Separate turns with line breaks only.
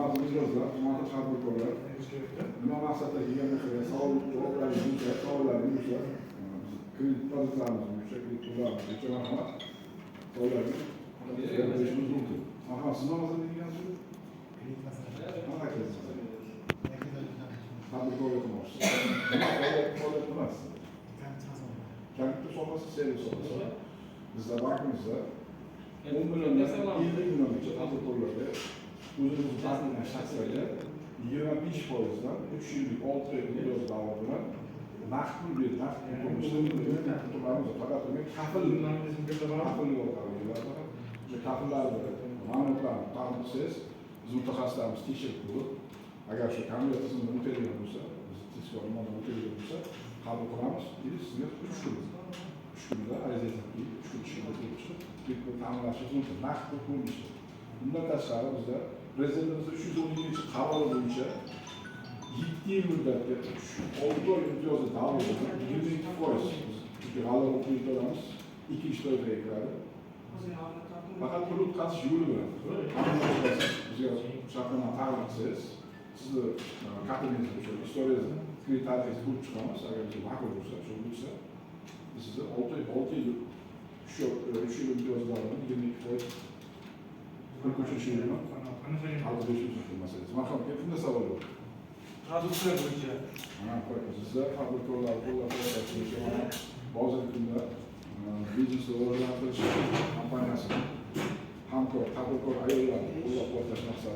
bazı mijozlar, tumanlı tadbirkorlar nima maqsadda kelganligi savollarni yumshab, kredit bazalarimiz yumshab, kredit pullarimiz yumshab marhamat savollarni berishimiz mumkin. Marhamat, siz nima masalada kelgansiz?
Kredit masalasi.
Qanaqa kredit masalasi? Tadbirkorlik qilmoqchisiz. Nima faoliyat qilasizsiz? Kalkutta sohasi, servis sohasi. Bizda bankimizda 10 milliondan 50 milliongacha tadbirkorlarga o'zimizni ta'minlash shaxslarga 25%dan 3 yillik 6 oy imtiyoz davri bilan naqd pul berib, naqd pul turamiz. Faqat unga kafillik orqali beradi. O'sha kafillarni ma'lumotlarni ta'min qilsangiz, biz mutaxassislarimiz tekshirib ko'rib, agar shu kamera tizimida o'tilgan bo'lsa, biz tezkor o'tilgan bo'lsa, qabul qilamiz. Sizga 3 kunda ariza qilib, 3 kun ichida kelib chiqib, ta'minlashingiz mumkin. Naqd pul ko'rinishi. Bundan tashqari bizda Prezidentimizning 312 qarori bo'yicha 7 yil muddatga 6 oy imtiyozi davrida 22%, chunki g'alaba pul olamiz, 2 ish toifaga kiradi. Faqat pul o'tkazish yo'li bilan bizga shartnoma taqdim qilsangiz, sizni kartangizni o'sha istoringizni, kredit tarifingizni ko'rib chiqamiz. Agar siz ma'qul bo'lsa, shu bo'lsa, biz sizni 6 yil 3 yil imtiyoz davrida 22% pul ko'chirish yo'lini hal qilish mumkin masalasi. Marhamat, kimda savol bor?
Produksiya bo'yicha.
Sizlar tadbirkorlar qo'llab-quvvatlash bo'yicha hozirgi kunda biznesni rivojlantirish kompaniyasi hamkor tadbirkor ayollarni qo'llab-quvvatlash maqsadida